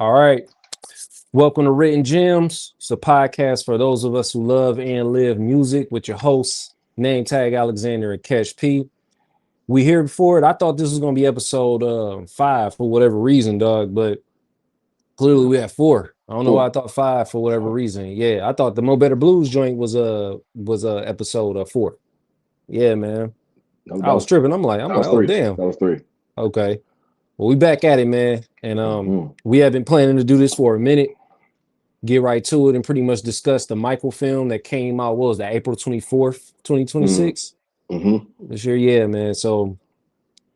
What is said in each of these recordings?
All right. Welcome to Written Gems. It's a podcast for those of us who love and live music with your hosts, Nametag Alexander and Ketch P. We here before it. I thought this was going to be episode 5 for whatever reason, dog, but clearly we had 4. I don't know why I thought 5 for whatever reason. Yeah, I thought the Mo Better Blues joint was episode 4. Yeah, man. I was tripping. I'm like, oh damn. That was 3. Okay. Well, we back at it, man. And we have been planning to do this for a minute. Get right to it and pretty much discuss the microfilm that came out. What was that, April 24th, 2026? This year, yeah, man. So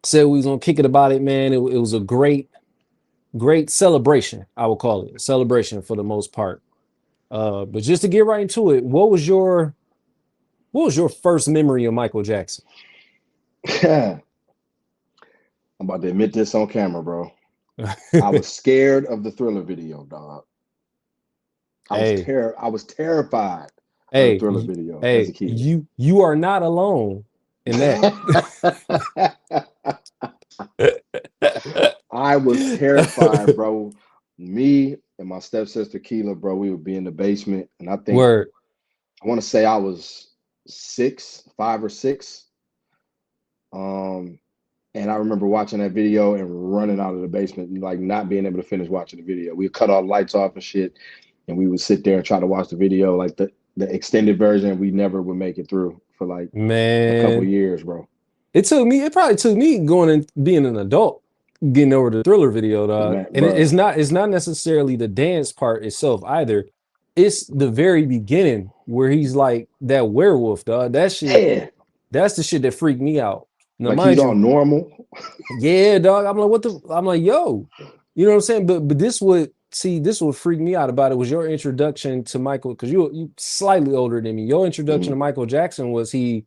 said we was gonna kick it about it, man. It was a great celebration, I would call it. A celebration for the most part. But just to get right into it, what was your first memory of Michael Jackson? I'm about to admit this on camera, bro. I was scared of the Thriller video, dog. I was terrified of the Thriller video as a kid. You are not alone in that. I was terrified, bro. Me and my stepsister Keela, bro, we would be in the basement, and I think I want to say I was 5 or 6. And I remember watching that video and running out of the basement, like not being able to finish watching the video. We would cut all the lights off and shit, and we would sit there and try to watch the video, like the extended version. We never would make it through for like a couple of years, bro. It probably took me going and being an adult, getting over the Thriller video, dog. Man, and it's not necessarily the dance part itself either. It's the very beginning where he's like that werewolf, dog. That shit, that's the shit that freaked me out. Now, like he's all normal. Yeah, dog. I'm like, yo, you know what I'm saying? But this would freak me out about it was your introduction to Michael, because you slightly older than me. Your introduction to Michael Jackson, was he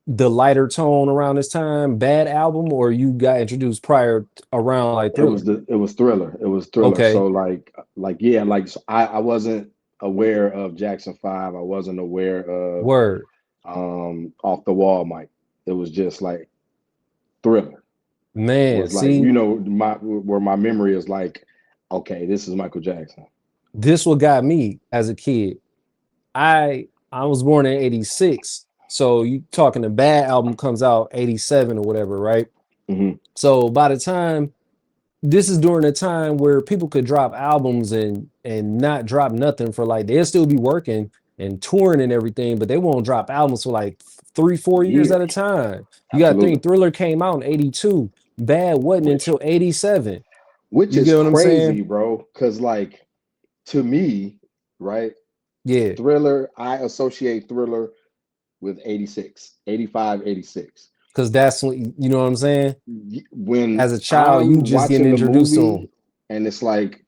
the lighter tone around this time, Bad album, or you got introduced prior around like Thriller? It was Thriller. Okay. So so I wasn't aware of Jackson 5. I wasn't aware of Off the Wall Mike. It was just like Thriller. Man, like, you know, where my memory is like, okay, this is Michael Jackson. This what got me as a kid. I was born in 86. So you talking the Bad album comes out 87 or whatever, right? So by the time, this is during a time where people could drop albums and not drop nothing for like, they'll still be working and touring and everything, but they won't drop albums for like 3-4 years at a time. You got to think Thriller came out in 82. Bad wasn't until 87. Which is crazy, bro. Because like, to me, right? Yeah. Thriller, I associate Thriller with 86, 85, 86. Because that's when, you know what I'm saying? When as a child, you just getting introduced to them. And it's like,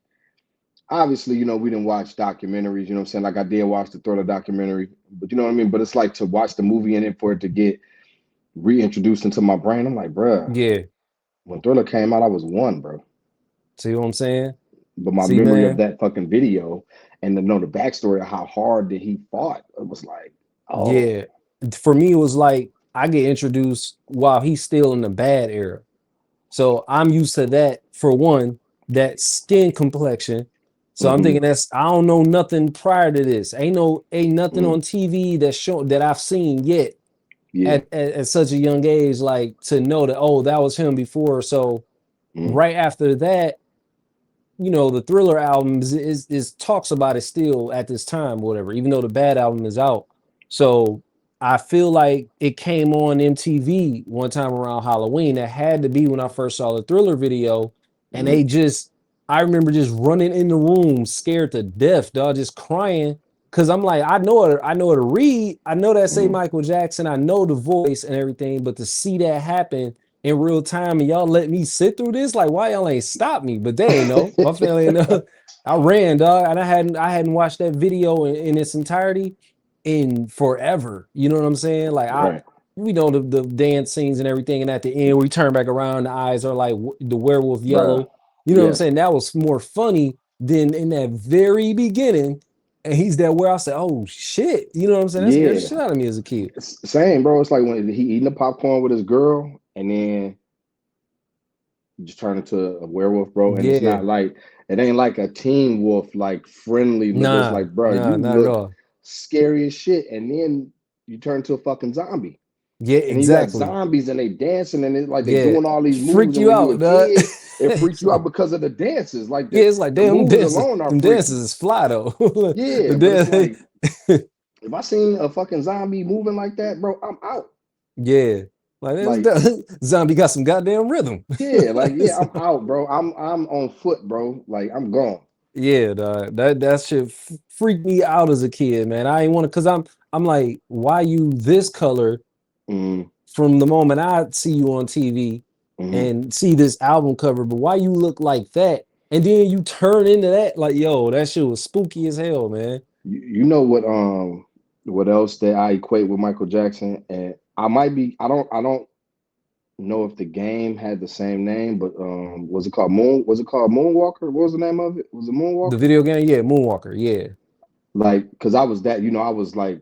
obviously, you know, we didn't watch documentaries, you know what I'm saying? Like I did watch the Thriller documentary, but you know what I mean? But it's like to watch the movie and it for it to get reintroduced into my brain. I'm like, bruh. Yeah. When Thriller came out, I was 1, bro. See what I'm saying? But my memory of that fucking video and to know the backstory of how hard that he fought, it was like, oh. Yeah. For me, it was like, I get introduced while he's still in the Bad era. So I'm used to that, for one, that skin complexion. So I'm thinking I don't know nothing prior to this. Ain't nothing on TV that I've seen yet at such a young age, like to know that, oh, that was him before. So right after that, you know, the Thriller album is talks about it still at this time, whatever, even though the Bad album is out. So I feel like it came on MTV one time around Halloween. That had to be when I first saw the Thriller video. And I remember just running in the room scared to death, dog, just crying. Cause I'm like, I know it to read. I know that say Michael Jackson. I know the voice and everything, but to see that happen in real time and y'all let me sit through this, like, why y'all ain't stop me? But they ain't know. My family ain't know. I ran, dog, and I hadn't watched that video in its entirety in forever. You know what I'm saying? Like we know the dance scenes and everything, and at the end we turn back around, the eyes are like the werewolf yellow. You know what I'm saying? That was more funny than in that very beginning. And he's that where I said, oh shit. You know what I'm saying? That scared the shit out of me as a kid. Same, bro. It's like when he eating the popcorn with his girl, and then just turn into a werewolf, bro. And it's Yeah. not like it ain't like a teen wolf, like friendly look. It's Nah, like, bro, nah, you not at look all. scary as shit, and then you turn to a fucking zombie. Yeah, And then you got exactly. zombies and they dancing and it's like they Yeah. doing all these Freak moves. And you when you a out, dog. kid, it freaks It's you like, out because of the dances. Like yeah, it's like the damn, moves alone are them freaky. dances is fly though. Yeah, but it's The like if I seen a fucking zombie moving like that, bro, I'm out. yeah. Like Like, zombie got some goddamn rhythm. yeah, like yeah, I'm out, bro. I'm on foot, bro. Like I'm gone. Yeah, dog. That shit freaked me out as a kid, man. I ain't want to, cause I'm like, why you this color Mm-hmm. from the moment I see you on TV Mm-hmm. and see this album cover, but why you look like that? And then you turn into that, like, yo, that shit was spooky as hell, man. You know what else that I equate with Michael Jackson, and I might be I don't know if the game had the same name, but was it called Moonwalker? What was the name of it? Was it The Moonwalker? video game, yeah, Moonwalker, yeah. Like, cause I was that, I was like,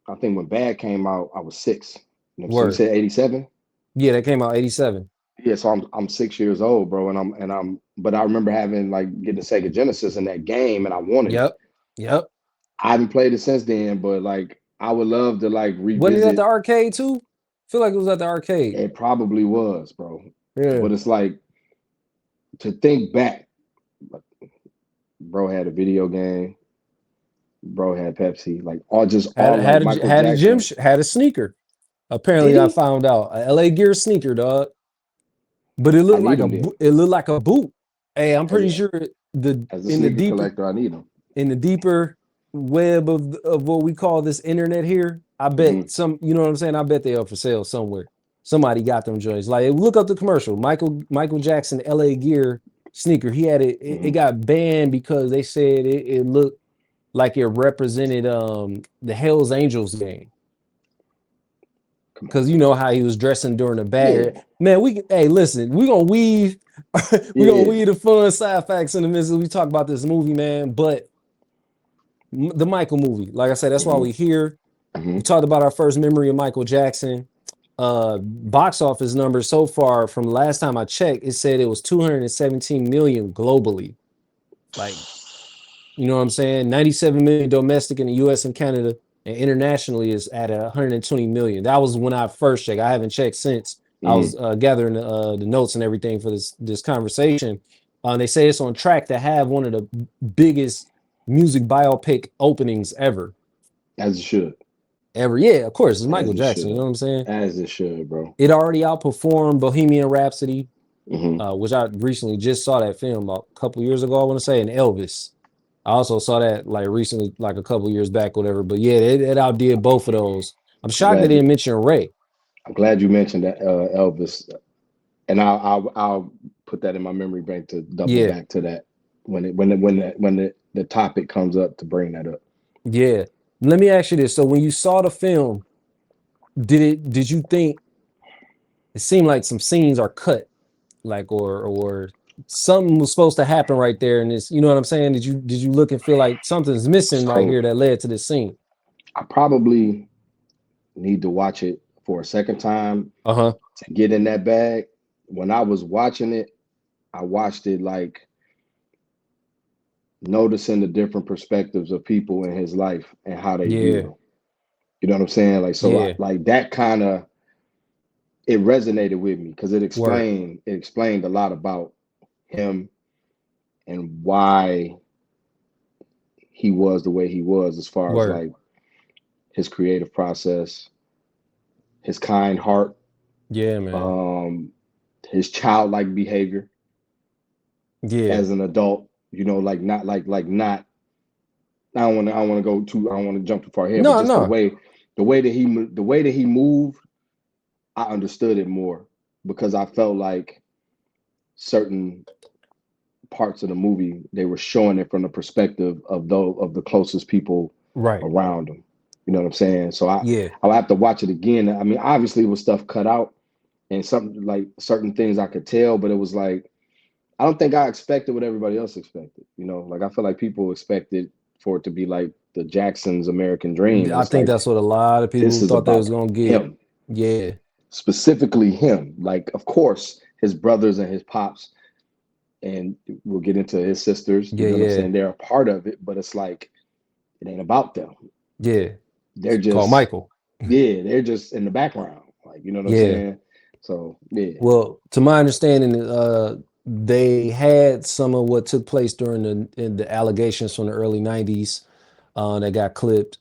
I think when Bad came out, I was 6. So you Word. said 87? Yeah, that came out 87. Yeah, so I'm 6 years old, bro, and I'm but I remember having like getting the Sega Genesis in that game and I wanted it. Yep. Yep. I haven't played it since then, but like I would love to like Wasn't it at the revisit. arcade too? Feel like it was at the arcade. It probably was, bro. Yeah. But it's like to think back, bro had a video game, bro had Pepsi, like all like Michael Had a gym Jackson. had a sneaker. Did Apparently, I he? found out a LA Gear sneaker, dog. But I need him then. it looked like a boot. Hey, I'm As pretty a sure the as a in the sneaker deeper collector, I need him. in the deeper web of what we call this internet here, I Hmm. bet some, you know what I'm saying? I bet they are for sale somewhere. Somebody got them joints. Like look up the commercial. Michael Jackson LA Gear sneaker. He had it Hmm. got banned because they said it looked like it represented the Hells Angels game. Come on, Cause you man. know how he was dressing during the bad. Yeah, Man, hey, listen, we gonna weave, we gonna yeah. weave the fun side facts in the midst as we talk about this movie, man. But the Michael movie, like I said, that's why Hmm. we here. Hmm. We talked about our first memory of Michael Jackson. Box office numbers so far from last time I checked, it said it was 217 million globally. Like, you know what I'm saying? 97 million domestic in the US and Canada, and internationally is at 120 million. That was when I first checked. I haven't checked since. I Hmm. was gathering the notes and everything for this conversation. They say it's on track to have one of the biggest music biopic openings ever. As it should. Ever. Yeah, of course. It's As Michael it Jackson. You know should. what I'm saying? As it should, bro. It already outperformed Bohemian Rhapsody, Hmm. which I recently just saw that film about a couple years ago, I want to say, and Elvis. I also saw that like recently, like a couple years back, whatever. But yeah, it outdid both of those. I'm I'm shocked they glad you. didn't mention Ray. I'm glad you mentioned that Elvis, and I'll put that in my memory bank to double Yeah, back to that when the topic comes up to bring that up. yeah. Let me ask you this. So when you saw the film, did you think it seemed like some scenes are cut, like or something was supposed to happen right there? And it's, you know what I'm saying? Did you look and feel like something's missing right So here that led to this scene? I probably need to watch it for a second time Uh-huh. to get in that bag. When I was watching it, I watched it like noticing the different perspectives of people in his life and how they viewed Yeah, him. You know what I'm saying? Like so, yeah. like that kind of it resonated with me because Word, it explained a lot about him and why he was the way he was as far as word. like his creative process, his kind heart, Yeah, man. um, his childlike behavior Yeah, as an adult. Like not like not. I don't want to go too. I don't want to jump too far ahead, but no, just the no. way, the way that he moved, I understood it more because I felt like certain parts of the movie they were showing it from the perspective of the closest people Right. around him. You know what I'm saying? So Yeah. I'll have to watch it again. I mean, obviously it was stuff cut out and something like certain things I could tell, but it was like I don't think I expected what everybody else expected. Like I feel like people expected for it to be like the Jacksons' American Dream, and I it's think like that's what a lot of this people is thought they about was gonna get. him, Yeah. specifically him. Like, of course, his brothers and his pops, and we'll get into his sisters. You Yeah, know what I'm yeah, saying? They're a part of it, but it's like it ain't about them. yeah. They're Called just Michael. yeah, they're just in the background. Like, you know what I'm Yeah. saying? So yeah. Well, to my understanding, they had some of what took place during the allegations from the early '90s that got clipped.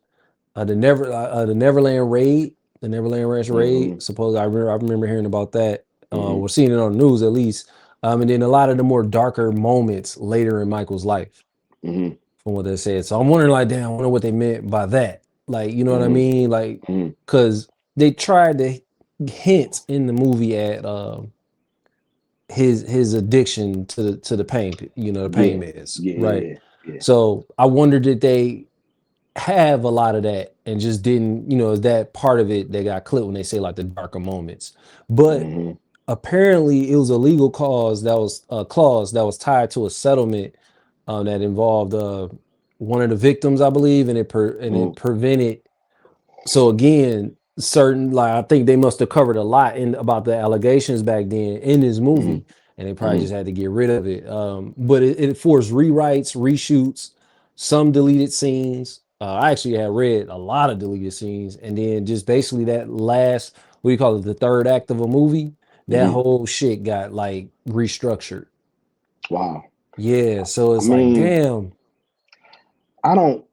The Neverland raid, the Neverland Ranch Mm-hmm. raid. Suppose I remember hearing about that. Mm-hmm. We're seeing it on the news at least. And then a lot of the more darker moments later in Michael's life, Mm-hmm. from what they said. So I'm wondering, like, damn, I wonder what they meant by that. Like, you know what I Mm-hmm. mean? Like, Mm-hmm. because they tried to hint in the movie at his addiction to the pain, the pain Yeah. meds, right? Yeah. Yeah. So I wonder, did they have a lot of that and just didn't, is that part of it that got clipped when they say like the darker moments? But Mm-hmm. apparently it was a legal cause that was a clause that was tied to a settlement that involved one of the victims, I believe, and it prevented. So again, certain, like, I think they must have covered a lot in about the allegations back then in this Mm-hmm. movie, and they probably Mm-hmm. just had to get rid of it. But it forced rewrites, reshoots, some deleted scenes. I actually had read a lot of deleted scenes, and then just basically that last, what do you call it, the third act of a movie, that Mm-hmm. whole shit got like restructured. Wow. Yeah, so I it's like, mean, damn. I don't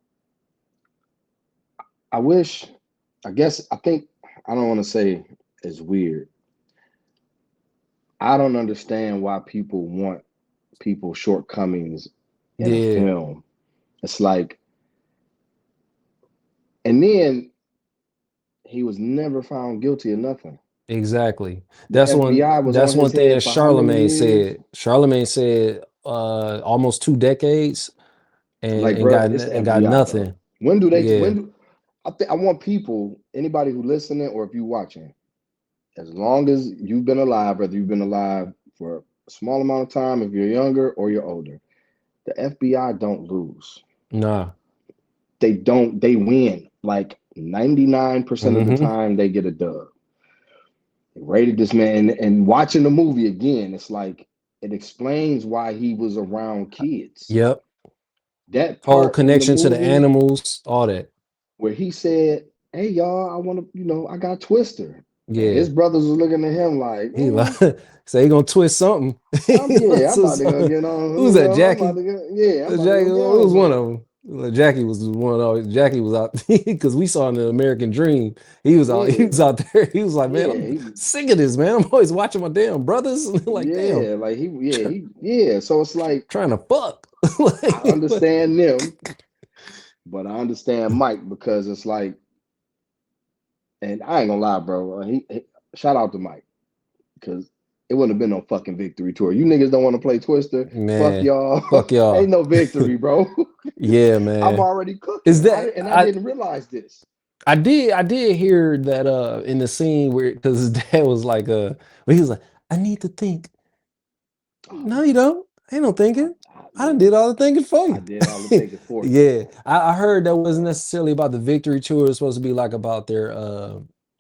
I wish I guess I think I don't want to say it's weird. I don't understand why people want people's shortcomings in a Yeah, film. It's like, and then he was never found guilty of nothing. exactly. The FBI was That's on one his thing that head for how many Charlemagne years? said. Charlemagne said almost 2 decades and, Like, and bro, got it's the and got FBI, bro. nothing. When do they? Yeah. When do I want people, anybody who listening or if you watching, as long as you've been alive, whether you've been alive for a small amount of time, if you're younger or you're older, the FBI don't lose. Nah. They don't. They win. Like 99% of the Hmm. time, they get a dub. They rated this man, and watching the movie again, it's like it explains why he was around kids. Yep. That Whole part in the connection to the movie animals, all that. where he said, "Hey y'all, I want to, I got Twister," and Yeah. his brothers was looking at him like, He like, so he gonna twist something. yeah, I'm So, about to go get on, who's that, I'm about Jackie? to go, yeah, I'm about to Jackie, go get it on was one some. of them. Jackie was one of Jackie was out because we saw in the American Dream. He was out. He Yeah, was out there. He was like, man, yeah, I'm sick of this, man. I'm always watching my damn brothers. Like, damn, yeah, like try, yeah. So it's like trying to fuck. I Like, understand them, but I understand Mike because it's like, and I ain't gonna lie, bro. Shout out to Mike because it wouldn't have been no fucking victory tour. You niggas don't want to play Twister. Fuck man, y'all. fuck Ain't y'all. no victory, bro. Yeah, I'm man. already Is cooking. that And I didn't realize this. I did hear that in the scene where, because his dad was like where he was like, I need to think. Oh No, you man, don't. Ain't no thinking. I done did man, all the thinking for I you. did all the thinking for you. Yeah. I heard that wasn't necessarily about the Victory Tour. It was supposed to be like about their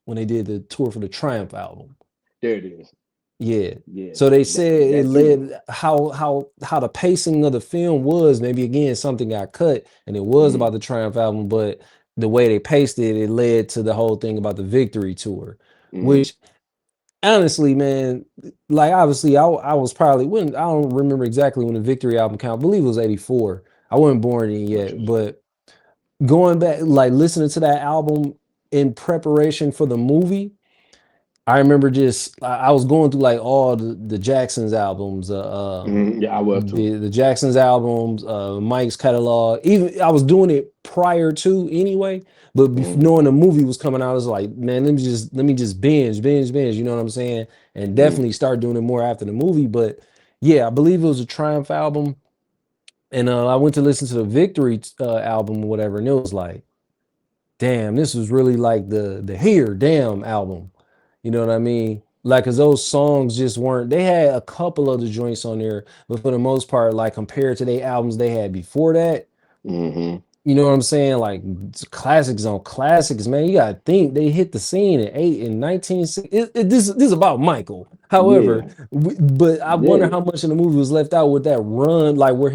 when they did the tour for the Triumph album. There it is. Yeah. Yeah, So they said it that too. led how the pacing of the film was. Maybe again something got cut and it was Mm-hmm. about the Triumph album, but the way they paced it, it led to the whole thing about the Victory Tour, Mm-hmm. which honestly, man, like obviously I was probably when I don't remember exactly when the Victory album came out. I believe it was 84. I wasn't born in Got yet, you. but going back, like listening to that album in preparation for the movie, I remember just I was going through like all the Jacksons albums, Mm-hmm. Yeah, I was too. the Jacksons albums, Mike's catalog. Even I was doing it prior to anyway, but Mm-hmm. knowing the movie was coming out, I was like, man, let me just binge. You know what I'm saying? And Mm-hmm. definitely start doing it more after the movie. But yeah, I believe it was a Triumph album, and I went to listen to the Victory album or whatever, and it was like, damn, this was really like the Here Damn album. You know what I mean? Like, cause those songs just weren't. They had a couple of the joints on there, but for the most part, like compared to the albums they had before that, Mm-hmm. You know what I'm saying? Like classics on classics, man. You gotta think they hit the scene in 19. This is about Michael. However, Yeah, but I wonder yeah. how much of the movie was left out with that run, like where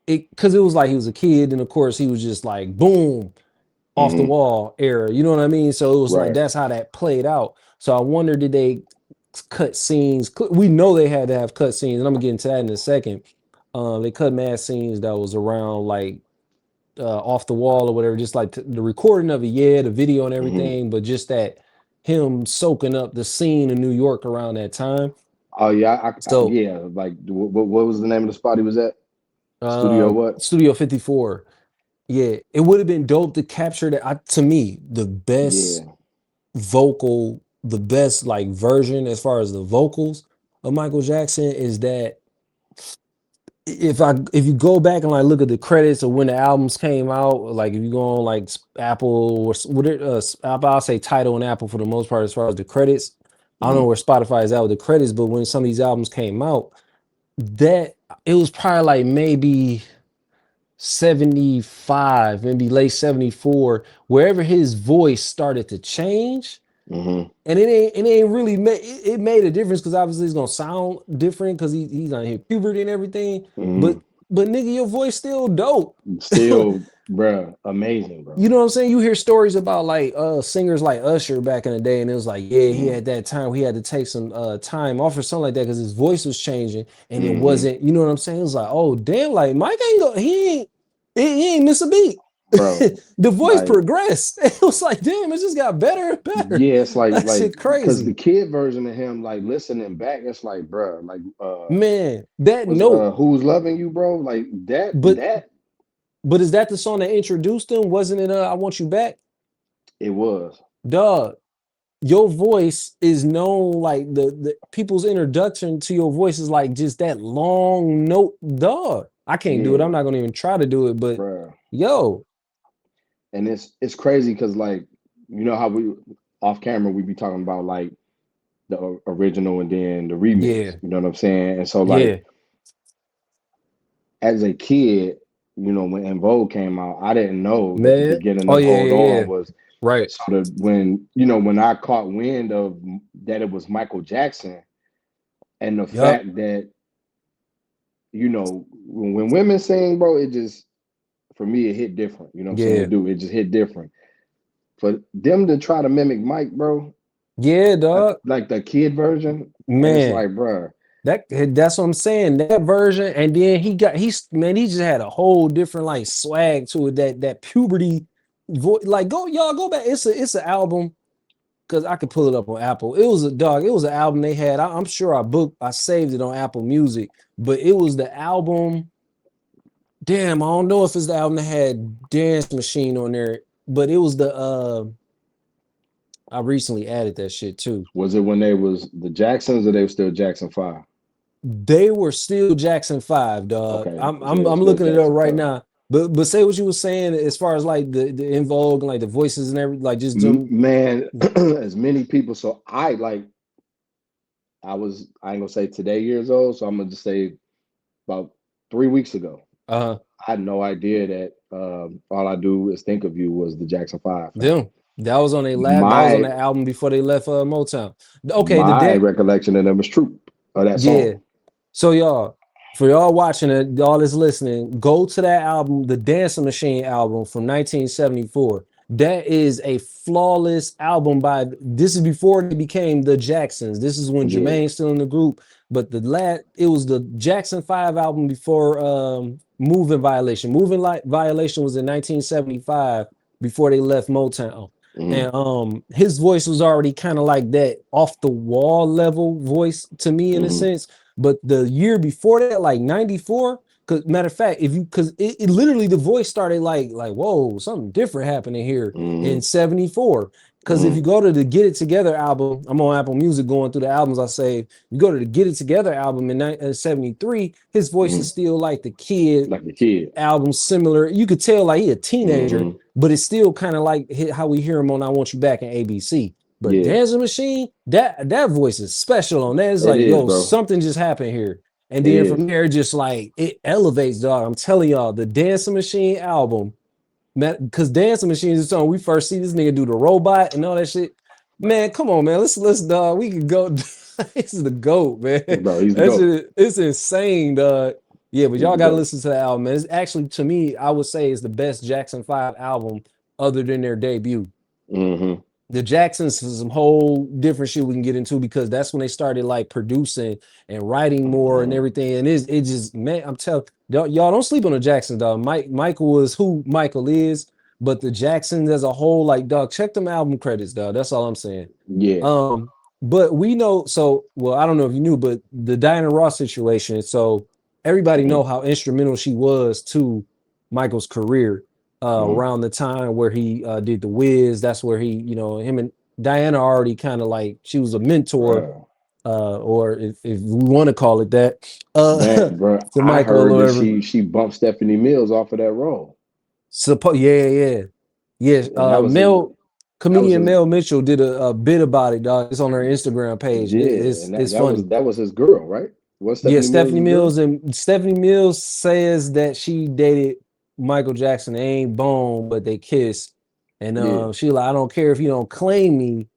because it was like he was a kid, and of course he was just like boom off the Hmm. wall era. You know what I mean? So it was like Right. that's how that played out. So I wonder, did they cut scenes? We know they had to have cut scenes, and I'm gonna get into that in a second. They cut mad scenes that was around like off the wall or whatever, just like the recording of it, yeah, the video and Hmm. everything, but just that him soaking up the scene in New York around that time. Oh yeah, So yeah. Like, what was the name of the spot he was at? Studio what? Studio 54. Yeah, it would have been dope to capture that. To me, the best Yeah. vocal, the best like version as far as the vocals of Michael Jackson is that if you go back and like look at the credits of when the albums came out, like if you go on like Apple or what it Apple, I'll say Tidal and Apple for the most part as far as the credits. I don't know Hmm. where Spotify is at with the credits, but when some of these albums came out, that it was probably like maybe 75, maybe late 74, wherever his voice started to change. Hmm. And it ain't really made it made a difference because obviously it's gonna sound different because he's gonna hit puberty and everything. But Hmm. but nigga, your voice still dope. Still, bruh, amazing, You bro. know what I'm saying? You hear stories about like singers like Usher back in the day, and it was like, yeah, he Hmm. had that time, he had to take some time off or something like that because his voice was changing and it Hmm. wasn't, you know what I'm saying? It was like, oh damn, like Mike ain't go, he ain't miss a beat. Bro, The voice like, progressed. It was like, damn, it just got better and better. yeah, it's That like, shit because the crazy. kid version of him, like listening back, it's like, bruh, like, Man, that was note, Who's Loving You, bro? Like but that is that the song that introduced him? Wasn't it I Want You Back? it was. Dog, your voice is known like the people's introduction to your voice is like just that long note. Dog, I can't do it. I'm Yeah, not gonna even try to do it, but bruh. yo, And it's crazy because, like, you know how we off camera we be talking about like the original and then the remix. yeah, You know what I'm saying? And so, like, yeah, as a kid, when En Vogue came out, I didn't know that the man. beginning Oh of yeah, Hold yeah, yeah. On was Right. sort of when I caught wind of that it was Michael Jackson, and the Yup. fact that when women sing, bro, it just, for me, it hit different. You know what I'm saying? Yeah. It just hit different. For them to try to mimic Mike, bro, Yeah, dog. like the kid version, and it's Man. like, bro, That's what I'm saying. That version, and then he just had a whole different like swag to it. That puberty voice. Like go back. It's an album because I could pull it up on Apple. It was a dog. It was an album they had. I'm sure I saved it on Apple Music, but it was the album. Damn, I don't know if it's the album that had Dance Machine on there, but it was the I recently added that shit too. was it when they was the Jacksons or they were still Jackson 5? They were still Jackson 5, dog. Okay, I'm so they I'm were I'm still looking it up Jackson right 5. now. But say what you were saying as far as like the In Vogue and like the voices and everything, like just them. Man, as many people. So I ain't gonna say today years old, so I'm gonna just say about 3 weeks ago. Uh I had no idea that All I Do Is Think of You was the Jackson 5, fam. them. That was on My that album before they left Motown. Okay, the my dance. recollection of them is true, of that Yeah. song. So y'all, for y'all watching it, y'all that's listening, go to that album, the Dancing Machine album from 1974. That is a flawless album by this is before they became the Jacksons. This is when Yeah. Jermaine's still in the group, but it was the Jackson 5 album before Moving Violation. Violation was in 1975 before they left Motown. Hmm. And his voice was already kind of like that off the wall level voice to me in a Hmm. sense. But the year before that, like 94, because matter of fact, because it literally the voice started like, whoa, something different happening here Hmm. in 74. Because if Hmm. you go to the Get It Together album, I'm on Apple Music going through the albums I saved. You go to the Get It Together album in 73, his voice Hmm. is still like the kid Like the kid. album, similar. You could tell like he a teenager, Hmm. but it's still kind of like how we hear him on I Want You Back in ABC. But Yeah, Dancing Machine, that voice is special on that. It's it like, is, yo, bro. something just happened here. And It then is. from there, just like it elevates, dog. I'm telling y'all, the Dancing Machine album, man, because Dancing Machine is something we first see this nigga do the robot and all that shit. Man, come on, man. Let's dog. We can go. This is the GOAT, man. Bro, he's the That's GOAT. it. It's insane, dog. Yeah, but He's y'all the gotta GOAT. listen to the album, man. It's actually, to me, I would say it's the best Jackson 5 album other than their debut. Mm-hmm. The Jacksons is some whole different shit we can get into because that's when they started like producing and writing more and everything. And it just, man, I'm telling y'all, don't sleep on the Jacksons, dog. Michael is who Michael is, but the Jacksons as a whole, like, dog, check them album credits, dog. That's all I'm saying. Yeah. But we know, so well, I don't know if you knew, but the Diana Ross situation. So everybody know how instrumental she was to Michael's career. Around the time where he did the Wiz, that's where he, him and Diana already kind of like she was a mentor, Bro. or if we want to call it that, Man, bro, to I Michael heard or that whatever. she bumped Stephanie Mills off of that role. Yeah. And that was his Comedian Mel Mitchell did a bit about it, dog. It's on her Instagram page, and yeah, and it's that funny. was his girl, right? Was Yeah, Stephanie Mills his girl? Stephanie Mills says that she dated Michael Jackson. They ain't bone, but they kissed. And Yeah. she like, I don't care if you don't claim me,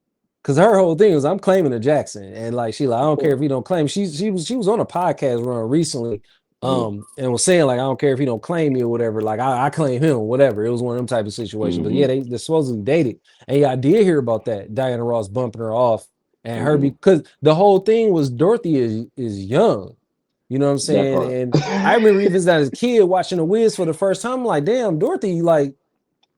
because her whole thing was I'm claiming a Jackson, and like she like I Of don't care if course. you don't claim. She was on a podcast run recently, Mm. and was saying like I don't care if he don't claim me or whatever. Like I claim him, whatever. It was one of them type of situations. But yeah, they supposedly dated, and yeah, I did hear about that. Diana Ross bumping her off, and her because the whole thing was Dorothy is young. You know what I'm That saying? part. And I remember even as a kid watching the Wiz for the first time. I'm like, damn, Dorothy, like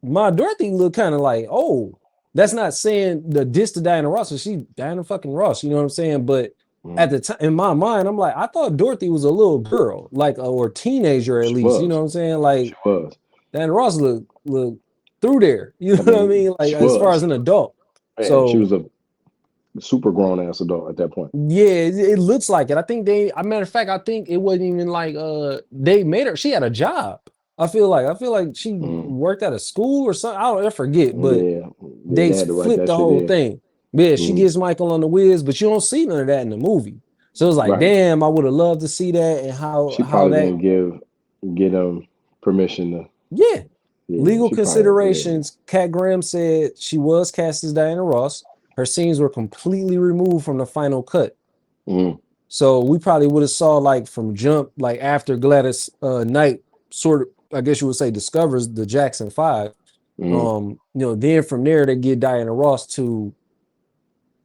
my Dorothy look kind of like old. That's not saying the diss to Diana Ross, she Diana fucking Ross, you know what I'm saying? But at the time, in my mind, I'm like, I thought Dorothy was a little girl, like or teenager at She least. You know was. what I'm saying? Like She was. Diana Ross look through there. You know I what I mean, mean? Like she as far as was. an adult. Man, she So was a super grown ass adult at that point. yeah, it looks like it. I think a matter of fact, I think it wasn't even like they made her, she had a job. I feel like she worked at a school or something. I forget, but Yeah. Yeah, they they had to write flipped that the shit whole in. thing. Yeah, she gets Michael on the Wiz, but you don't see none of that in the movie. So it's like, Right. damn, I would have loved to see that and She how probably that, didn't get him permission to. yeah. Yeah, Legal she probably. Yeah. considerations. Kat Graham said she was cast as Diana Ross. Her scenes were completely removed from the final cut. So we probably would have saw like from jump, like after Gladys Knight sort of, I guess you would say, discovers the Jackson 5. Then from there they get Diana Ross to,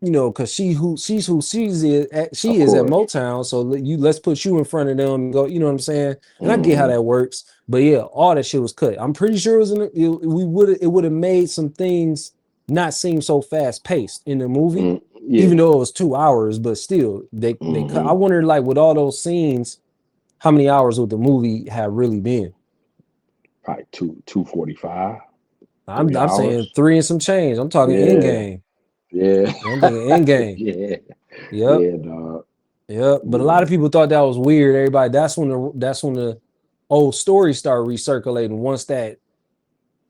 because she's who she Of is at course. Motown. So let's put you in front of them and go, you know what I'm saying? And I get how that works. But yeah, all that shit was cut. I'm pretty sure it would have made some things not seem so fast paced in the movie, even Yeah. though it was 2 hours, but still they cut. I wonder, like, with all those scenes, how many hours would the movie have really been? Probably 245, I'm 3 hours. saying 3 and some change. I'm talking end Yeah. game. Yeah. I'm thinking end game. Yeah. Yep. Yeah, dog. Yep. But a Yeah. lot of people thought that was weird. Everybody, that's when the old stories start recirculating once that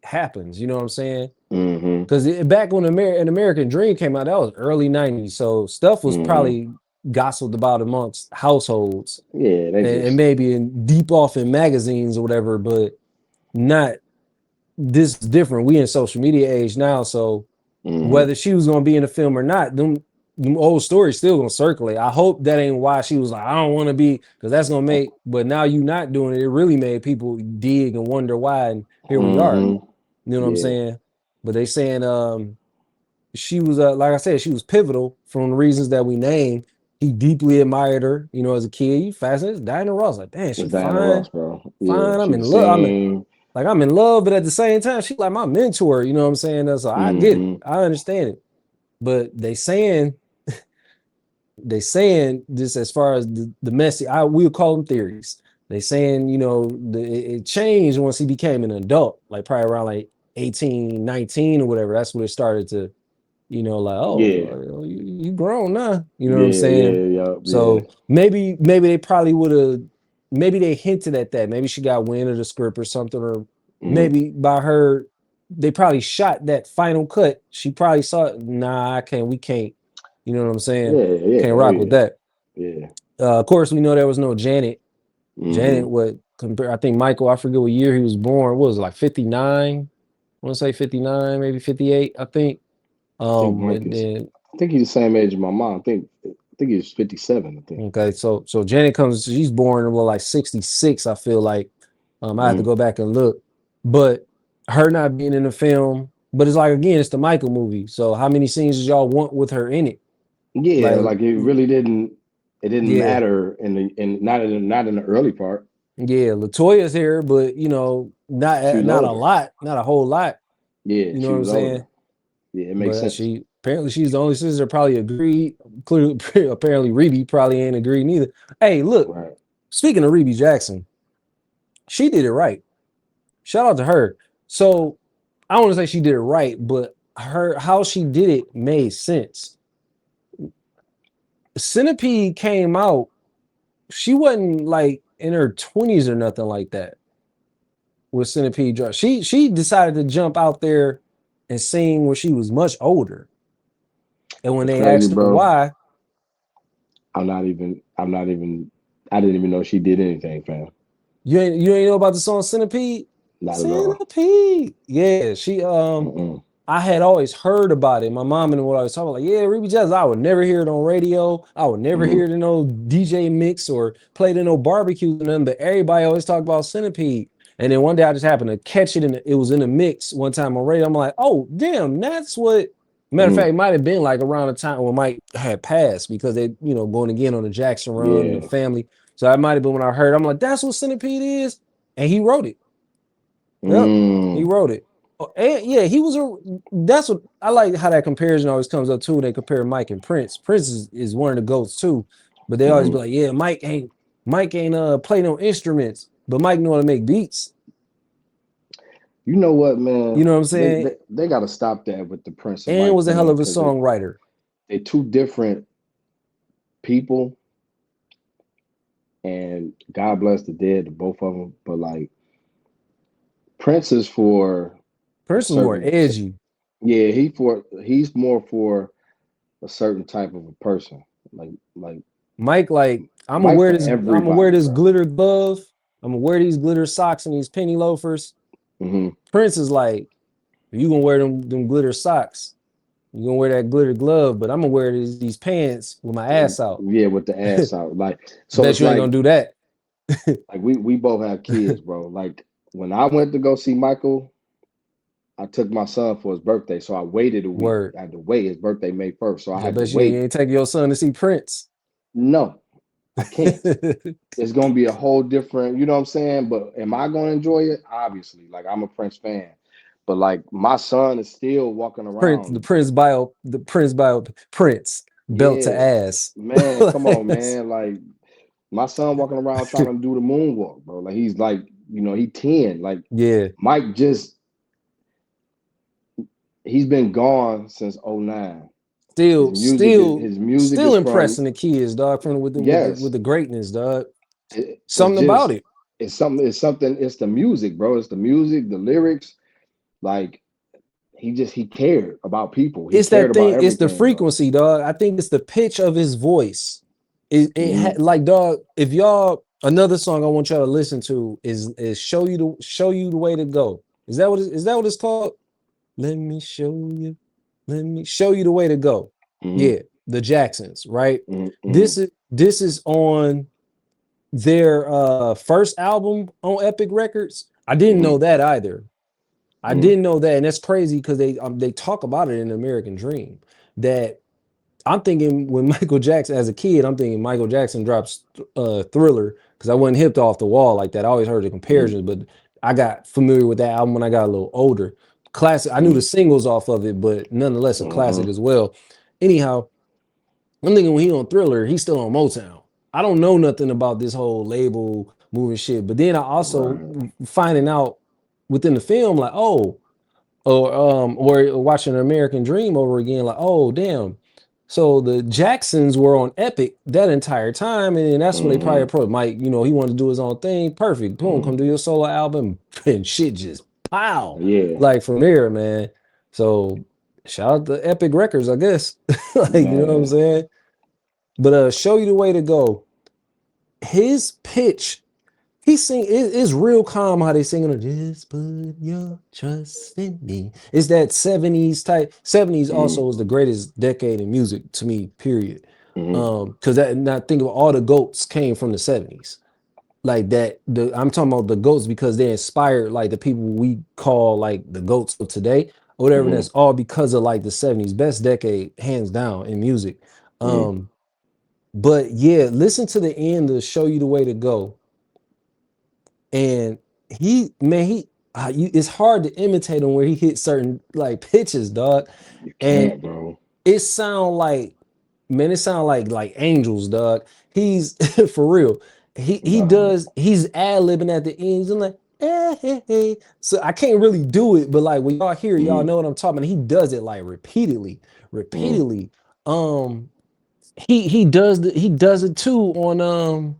happens. You know what I'm saying? Because back when an American Dream came out, that was early 90s. So stuff was probably gossiped about amongst households Yeah, they and just. maybe deep off in magazines or whatever, but not this is different. We in social media age now, so whether she was gonna be in the film or not, them old stories still gonna circulate. I hope that ain't why she was like, I don't want to be, because that's gonna make. But now you not doing it, it really made people dig and wonder why. And here we are. You know what I'm Yeah. saying? But they saying she was like I said, she was pivotal from the reasons that we named. He deeply admired her, as a kid. You fascinated. Diana Ross, like, damn, she With Diana Ross, fine, bro. Yeah, fine. I'm she in could love. sing. I'm in love, but at the same time, she like my mentor. You know what I'm saying? So I get it. I understand it. But they saying this as far as the messy, we'll call them theories. They saying, it changed once he became an adult, like probably around like 18, 19 or whatever. That's when it started to, like, Yeah. oh, you grown now. You know what I'm Yeah, saying? yeah, yeah. So maybe they probably would have, maybe they hinted at that. Maybe she got wind of the script or something, or maybe by her, they probably shot that final cut. She probably saw it. Nah, we can't. You know what I'm saying? Yeah, yeah. Can't Oh rock with yeah. that. Yeah. Of course, we know there was no Janet. Mm-hmm. Janet would compare. I think Michael. I forget what year he was born. What was it, like 59? I want to say 59, maybe 58. I think. I think Mike And is. then I think he's the same age as my mom. I think he's 57. I think. okay, so Janet comes. She's born in like 66. I feel like. I have to Mm-hmm. go back and look, but her not being in the film. But it's like again, it's the Michael movie. So how many scenes does y'all want with her in it? Yeah, Like, like it really didn't. It didn't yeah, matter not in the early part. yeah. Latoya's here, but She was not a older. lot, not a whole lot. Yeah, You know she what I'm was saying? older. Yeah, it makes But sense. she apparently she's the only sister that probably agreed. Clearly, apparently Reby probably ain't agreed neither. Hey, look, Right. speaking of Reby Jackson, she did it right. Shout out to her. So I don't want to say she did it right, but her how she did it made sense. Centipede came out. She wasn't like in her 20s or nothing like that with Centipede drug. She decided to jump out there and sing when she was much older. And when It's they crazy, asked her bro. why, I'm not even. I'm not even. I didn't even know she did anything, fam. you ain't know about the song Centipede? Not at all. Centipede. Yeah, she Mm-mm. I had always heard about it. My mom and what I was talking about, like, yeah, Ruby Jazz. I would never hear it on radio. I would never Mm-hmm. hear it in no DJ mix or played in no barbecues and nothing. But everybody always talked about Centipede. And then one day I just happened to catch it, and it was in a mix one time on radio. I'm like, oh, damn, that's what. Matter of Mm-hmm. fact, it might have been like around the time when Mike had passed because they, going again on the Jackson run and the Yeah. family. So that might have been when I heard. I'm like, that's what Centipede is, and he wrote it. Yep, he Mm. wrote it. Oh, and yeah, he was a. That's what I like how that comparison always comes up too. They compare Mike and Prince. Prince is one of the goats too, but they always Mm-hmm. be like, yeah, Mike ain't play no instruments, but Mike know how to make beats. You know what, You man? know what I'm They saying? they, they got to stop that with the Prince and And Mike was a hell thing of a because songwriter. they two different people, and God bless the dead to both of them. But like Prince is for a Prince was more certain, edgy. yeah, he's more for a certain type of a person. Like Mike, like, I'm gonna Mike wear for this. I'm gonna wear everybody, this bro. glitter glove. I'm gonna wear these glitter socks and these penny loafers. Hmm. Prince is like, you gonna wear them glitter socks. You're gonna wear that glitter glove, but I'm gonna wear these pants with my ass out. Yeah, with the ass out. Like so, Bet it's you ain't gonna do that. like we both have kids, bro. Like when I went to go see Michael, I took my son for his birthday, so I waited a week. Word. I had to wait. His birthday May 1st, so I I had to bet you wait. ain't take your son to see Prince. No, I can't. It's gonna be a whole different, you know what I'm saying? But am I gonna enjoy it? Obviously, like I'm a Prince fan, but like my son is still walking Prince, around. the Prince, belt to Yeah, ass. man, come Like, on, man. Like my son walking around trying to do the moonwalk, bro. Like he's like, he 10. Like yeah, Mike just he's been gone since '09. His still, music is still, his music still is from impressing the kids, dog. From with yes. the greatness, dog. It's Something about just it. it's the music, bro. It's the music, the lyrics. Like he cared about people. He It's cared that about thing. It's the everything, bro. frequency, dog. I think it's the pitch of his voice. Hmm. Like, dog. If y'all another song I want y'all to listen to is show you the way to go. Is that what it's called? Let me show you. Let me show you the way to go. Hmm. Yeah, the Jacksons, right? Hmm. This is on their first album on Epic Records. I didn't Hmm. know that either. I Hmm. didn't know that, and that's crazy because they talk about it in American Dream. That I'm thinking when Michael Jackson, as a kid, I'm thinking Michael Jackson drops Thriller because I wasn't hipped off the wall like that. I always heard the Hmm. comparisons, but I got familiar with that album when I got a little older. Classic. I knew Hmm. the singles off of it, but nonetheless a Hmm. classic as well. Anyhow, I'm thinking when he on Thriller, he's still on Motown. I don't know nothing about this whole label moving shit, but then I also Right. finding out within the film like, oh, or watching American Dream over again, like, oh damn. So the Jacksons were on Epic that entire time, and then that's when they probably Hmm. approached Mike. He wanted to do his own thing. Perfect. Boom, Hmm. come do your solo album, and shit just pow. Yeah, Like from there, man. So shout out to Epic Records, I guess. Like, you know what I'm man. saying? But show you the way to go. his pitch, he sing it's real calm how they singing. Just put your trust in me. It's that 70s type. 70s Mm-hmm. also is the greatest decade in music to me, period. Mm-hmm. Because that, and I think of all the goats came from the 70s. Like that, I'm talking about the goats because they inspired like the people we call like the goats of today or whatever. And Mm-hmm. that's all because of like the 70s, best decade, hands down, in music. Mm-hmm. But yeah, listen to the end to Show You the Way to Go. And he, man, it's hard to imitate him where he hits certain like pitches, dog. You And can't, bro. it sound like, man, it sound like angels, dog. He's for real. He Nah. does, he's ad-libbing at the end. He's like, hey, hey. So I can't really do it, but like when y'all hear it, y'all Mm-hmm. know what I'm talking about. He does it like repeatedly, Mm-hmm. repeatedly. Um, he does it too on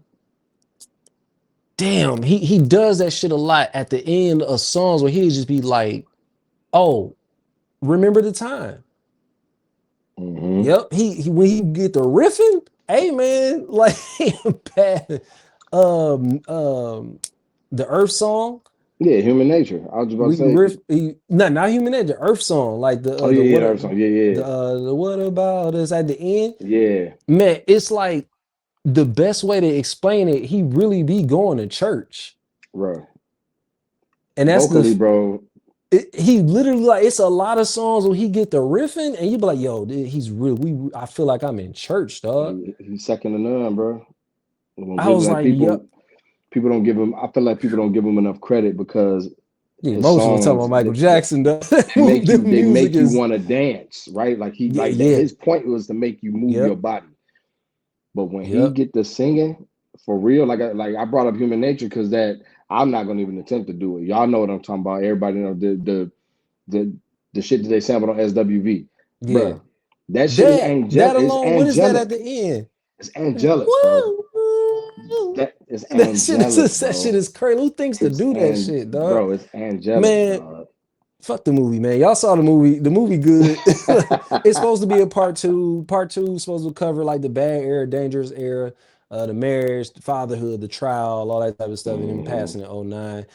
damn, he does that shit a lot at the end of songs where he'll just be like, oh, remember the time. Mm-hmm. Yep, he when he get the riffing, hey man, like bad. The Earth song, Yeah, human nature. I was just about to we say. riff, not human nature, the Earth song, like Oh the yeah, what yeah, that song. Yeah, yeah, the what about us at the end, yeah, man, it's like the best way to explain it, he really be going to church. bro. And that's Vocally, the bro. he literally like it's a lot of songs where he get the riffing and you be like, yo, he's real. I feel like I'm in church, dog. He's second to none, bro. When I people was like like, yep. people don't give him. I feel like people don't give him enough credit because The his emotional talking about songs Michael Jackson, dog. The they music make you is want to dance, right? Like he yeah, like that. yeah. His point was to make you move your Yep. body. But when he Yep. get to singing for real, like I brought up human nature because that I'm not gonna even attempt to do it. Y'all know what I'm talking about. Everybody know the the shit that they sampled on SWV, Yeah. bruh. That shit is That angelic. It's alone, what is that at angelic. the end? It's angelic, bro. Woo! That is That shit angelic, is that shit bro. is crazy. Who thinks to It's do that and shit, dog? bro, it's angelic, Man, dog. fuck the movie, man. Y'all saw the movie. The movie good. It's supposed to be a part two. Part two is supposed to cover like the bad era, dangerous era, the marriage, the fatherhood, the trial, all that type of stuff, and him Mhm. passing in '09.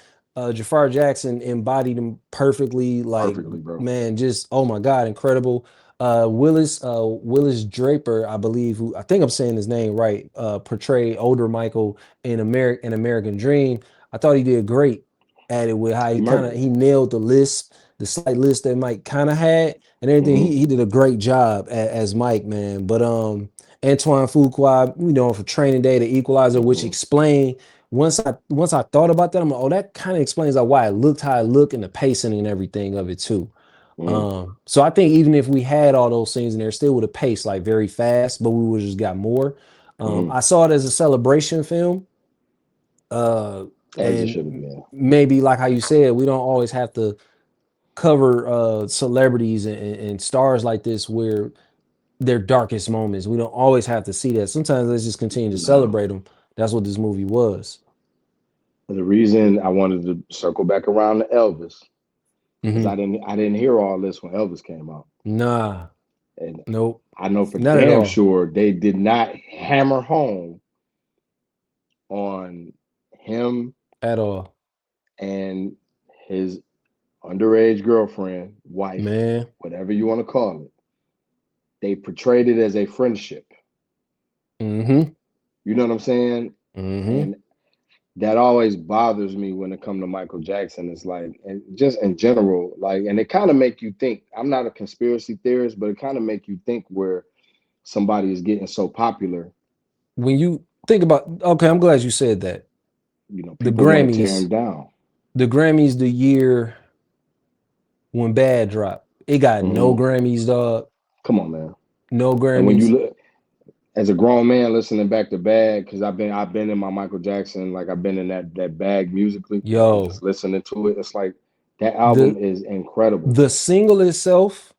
Jafar Jackson embodied him perfectly. Like, Perfectly, bro. man, just oh my God, incredible. Willis Draper, I believe, who I think I'm saying his name right, portrayed older Michael in American Dream. I thought he did great at it with how He murdered. he nailed the list, the slight list that Mike kind of had, and everything. Hmm. He did a great job as Mike, man. But Antoine Fuqua, you know, for Training Day, the Equalizer, which Hmm. explained once I thought about that, I'm like, oh, that kind of explains like why it looked how it looked and the pacing and everything of it too. Hmm. So I think even if we had all those scenes in there, still would have paced like very fast, but we would have just got more. Hmm. I saw it as a celebration film. Uh, As it should have and been. maybe like how you said, we don't always have to cover celebrities and stars like this where their darkest moments. We don't always have to see that. Sometimes let's just continue to No. celebrate them. That's what this movie was. The reason I wanted to circle back around to Elvis, because Hmm. I didn't hear all this when Elvis came out. Nah, And nope, I know for not at damn all, sure they did not hammer home on him at all, and his underage girlfriend, wife, man. whatever you want to call it. They portrayed it as a friendship. Hmm. You know what I'm saying? Hmm. And that always bothers me when it comes to Michael Jackson. It's like, and just in general, like, and it kind of make you think. I'm not a conspiracy theorist, but it kind of make you think where somebody is getting so popular. When you think about, okay, I'm glad you said that. You know, The people want to tear him Grammys, down. the year when Bad dropped, it got no Hmm. Grammys, dog. Come on, man. No And when you Grammys. look as a grown man listening back to Bad, because I've been in my Michael Jackson, like I've been in that bag musically, like I'm Yo, just listening to it. It's like that album the is incredible. the single itself,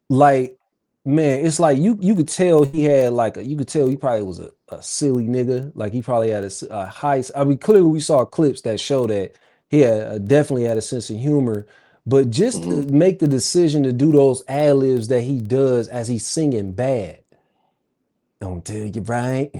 like, man, it's like you could tell he had like you could tell he probably was a silly nigga. Like he probably had a high. I mean, clearly we saw clips that show that he had definitely had a sense of humor. But just to Hmm. make the decision to do those ad libs that he does as he's singing Bad. Don't tell you right.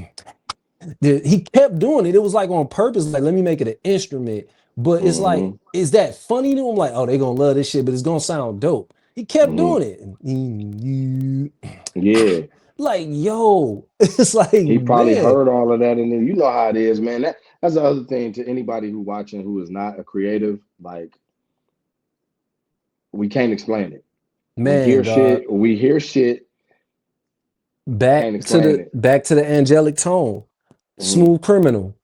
He kept doing it. It was like on purpose, like let me make it an instrument. But it's like, Mm-hmm. is that funny to him? Like, oh, they gonna love this shit, but it's gonna sound dope. He kept Mm-hmm. doing it. Yeah. Like, yo, it's like, He probably man, heard all of that, and then you know how it is, man. That's the other thing to anybody who watching who is not a creative. Like, we can't explain it. man, dog. We hear shit, Back can't to explain the it. back to the angelic tone. Mm-hmm. Smooth Criminal.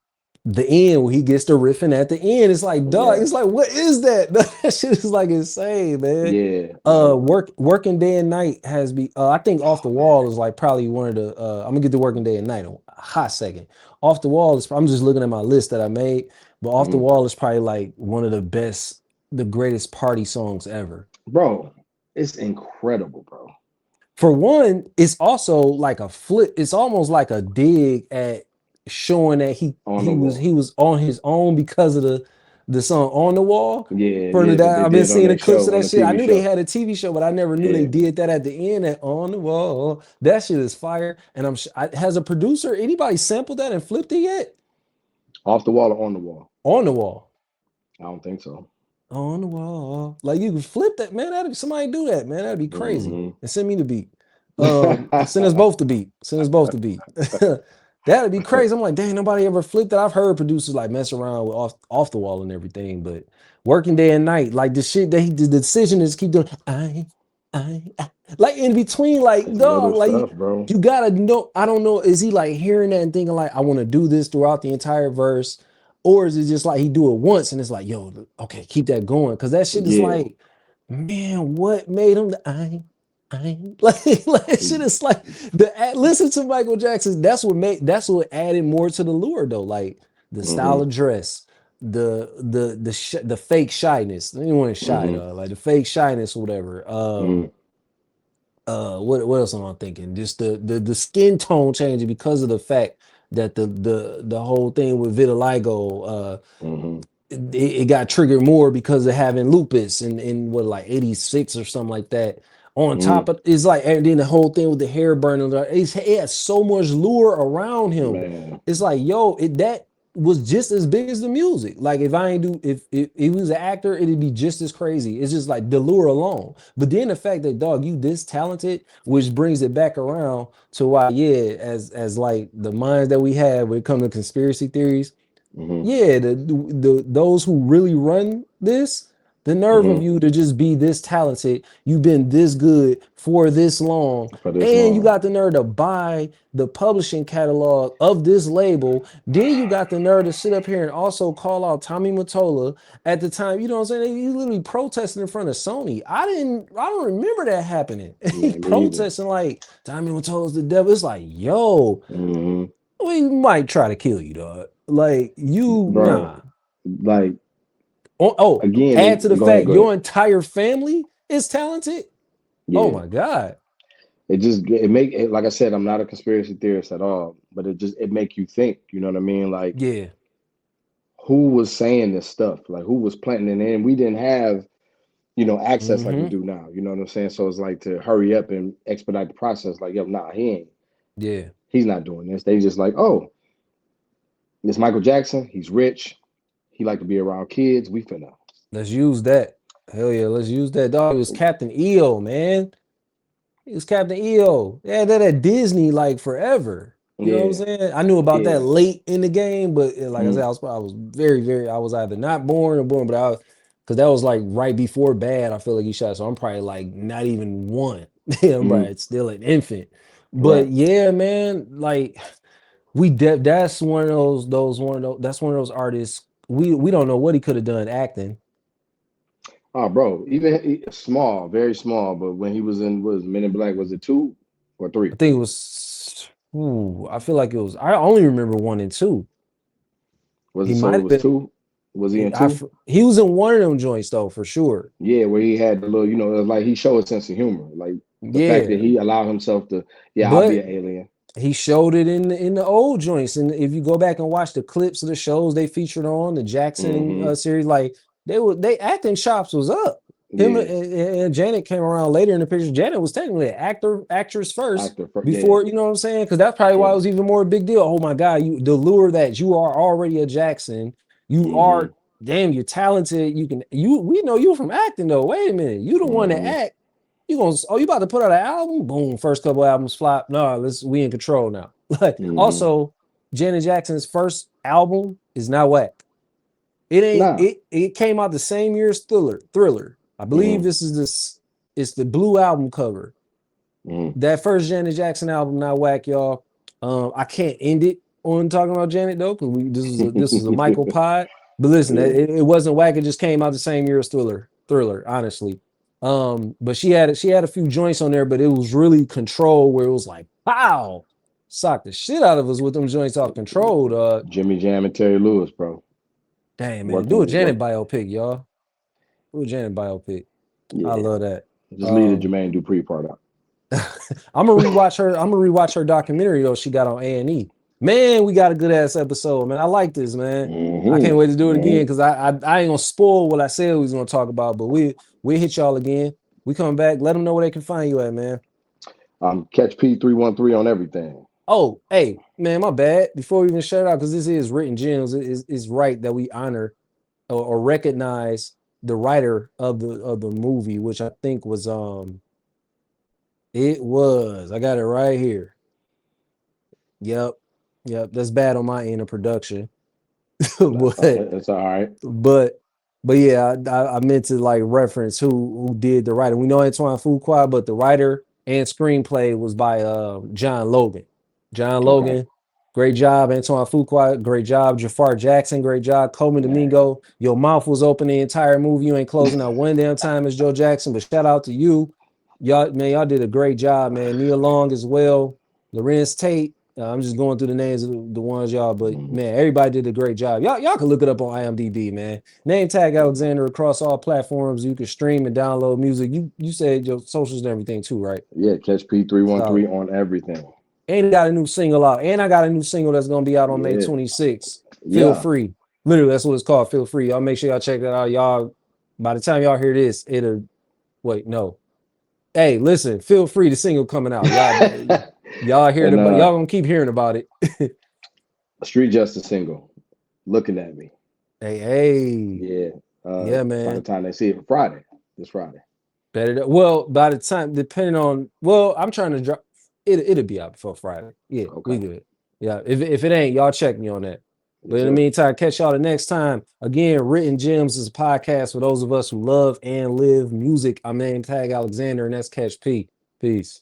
The end where he gets the riffing at the end. It's like, dog, it's Yes. like, what is that? That shit is like insane, man. Yeah. Like, Working Day and Night has be I think Off the Wall is like probably one of the I'm gonna get to Working Day and Night in a hot second. Off the Wall is I'm just looking at my list that I made, but Off the mhm. Wall is probably like one of the best, the greatest party songs ever. Bro, it's incredible, bro. For one, it's also like a flip. It's almost like a dig at showing that he On the he was wall. he was on his own because of the song On the Wall. Yeah, For the yeah, that that they I've been did on seeing the their clips of show, on that the shit. I TV knew they show. had a TV show, but I never knew they Yeah. did that at the end at On the Wall. That shit is fire. And has a producer anybody sampled that and flipped it yet? Off the wall or on the wall? On the Wall. I don't think so. On the wall. Like you can flip that, man. Somebody do that, man. That'd be crazy. Hmm. And send me the beat. Send us both the beat. Send us both the beat. That'd be crazy. I'm like, dang, nobody ever flipped it. I've heard producers like mess around with off the wall and everything, but Working Day and Night, like the shit that the decision is keep doing. I like in between, like It's dog, little like stuff, bro. you gotta know. I don't know. Is he like hearing that and thinking like I want to do this throughout the entire verse? Or is it just like he do it once and it's like, yo, okay, keep that going. Cause that shit is Yeah. like, man, what made him I like that shit is like listen to Michael Jackson. That's what added more to the lure though. Like the style Hmm. of dress, the fake shyness. Anyone is shy Hmm. though, like the fake shyness or whatever. Hmm. What else am I thinking? Just the skin tone changing because of the fact that the whole thing with vitiligo Hmm. it got triggered more because of having lupus in what like 86 or something like that. On Hmm. top of it's like and then the whole thing with the hair burning, it has so much lure around him. Man. It's like yo, that was just as big as the music. Like if I ain't do if he was an actor, it'd be just as crazy. It's just like the lure alone. But then the fact that dog, you this talented, which brings it back around to why, yeah, as like the minds that we have when it comes to conspiracy theories, Hmm. yeah, the those who really run this, the nerve of Hmm. you to just be this talented, you've been this good for this long, For this and you long. got the nerve to buy the publishing catalog of this label. Then you got the nerve to sit up here and also call out Tommy Mottola at the time. You know what I'm saying? He literally protested in front of Sony. I don't remember that happening. He Man, me either. protesting like Tommy Mottola's the devil. It's like, yo, Hmm. we might try to kill you, dog. Like you, nah. Bro, like, again, Add to the go ahead, fact go ahead. your entire family is talented. Oh Yeah. my god. It make it, like I said, I'm not a conspiracy theorist at all, but it make you think, you know what I mean? Like, Yeah. who was saying this stuff? Like, who was planting it in? We didn't have, access like we Mm-hmm. do now. You know what I'm saying? So it's like to hurry up and expedite the process. Like, yo, nah, Yeah. he's not doing this. They just like, oh, it's Michael Jackson. He's rich. He like to be around kids. We finna. Let's use that. Hell yeah, let's use that. Dog, it was Captain EO, man. He was Captain EO. Yeah, that at Disney like forever. You know what I'm Yeah, saying? I knew about that yeah. late in the game, but like I said, Mm, I was very, very, I was either not born or born, but I was because that was like right before Bad. I feel like he shot, so I'm probably like not even one. I'm mm, probably still an infant. But right. yeah, man, like that's one of that's one of those artists. We don't know what he could have done acting. Oh, bro, even small, very small. But when he was in was Men in Black, was it two or I three? think it was. Ooh, I feel like it was. I only remember one and two. Was He it so? might It have was been. two. Was he in two? He was in one of them joints though, for sure. Yeah, where he had the little, it was like he showed a sense of humor, like the fact that Yeah, he allowed himself to, yeah, I'll be but an alien. he showed it in the old joints, and if you go back and watch the clips of the shows they featured on the Jackson Hmm. series, like they acting chops was up. Him Yeah, and Janet came around later in the picture. Janet was technically an actress first actor. Yeah, before, you know what I'm saying? Because that's probably why it yeah. was even more a big deal. Oh my God, you the lure that you are already a Jackson. You Mm-hmm. are damn, you're talented. We know you from acting though. Wait a minute, you the one that Mm-hmm. act. You about to put out an album? Boom, first couple albums flop. No, we in control now. Like Mm-hmm. also, Janet Jackson's first album is not whack. It ain't Nah. it came out the same year as Thriller. I believe Mm-hmm. this is it's the blue album cover. Mm-hmm. That first Janet Jackson album, not whack, y'all. I can't end it on talking about Janet though, because this is a Michael pod. But listen, Yeah. it wasn't whack, it just came out the same year as Thriller, honestly. But she had a few joints on there, but it was really Control, where it was like, pow, socked the shit out of us with them joints off Control, dog. Jimmy Jam and Terry Lewis, bro. Damn, man, do a Working, Janet work. biopic, y'all. Do a Janet biopic. I Yeah. love that. Just leave the Jermaine Dupri part out. I'm gonna rewatch her. I'm gonna rewatch her documentary though. She got on A&E. Man, we got a good ass episode, man. I like this, man. I can't Mm-hmm. wait to do it again Mm-hmm. because I ain't gonna spoil what I said we was gonna talk about, but we hit y'all again. We come back. Let them know where they can find you at, man. Catch P313 on everything. Oh, hey, man, my bad. Before we even shut out, because this is Written Gems, it's right that we honor or recognize the writer of the movie, which I think was I got it right here. Yep. That's bad on my end of production. but That's all right. but yeah, I meant to like reference who did the writing. We know Antoine Fuqua, but the writer and screenplay was by John Logan. John Okay. Logan, great job. Antoine Fuqua, great job. Jaafar Jackson, great job. Coleman Man. Domingo, your mouth was open the entire movie. You ain't closing out one damn time as Joe Jackson, but shout out to you. Y'all, man, y'all did a great job, man. Nia Long as well. Lorenz Tate. I'm just going through the names of the ones y'all, but man, everybody did a great job. Y'all can look it up on IMDb, man. Nametag Alexander across all platforms. You can stream and download music. You said your socials and everything too, right? Yeah, Catch Solid. P313 on everything. And he got a new single out. And I got a new single that's gonna be out on May Yeah. 26th. Feel Yeah. free. Literally, that's what it's called. Feel free. Y'all make sure y'all check that out. Y'all, by the time y'all hear this, it'll wait, no. Hey, listen, feel free. The single coming out. Y'all hear And about y'all gonna keep hearing about it. Street Justice single. Looking at me. Hey. Yeah. Yeah, By the man. time they see it Friday. This Friday. Better. Well, by the time, depending on, I'm trying to drop. It'll be out before Friday. Yeah, we Okay. good. Yeah, if it ain't, y'all check me on that. But Yes, in the sir. meantime, catch y'all the next time. Again, Written Gems is a podcast for those of us who love and live music. I'm Nametag Alexander, and that's Catch P. Peace.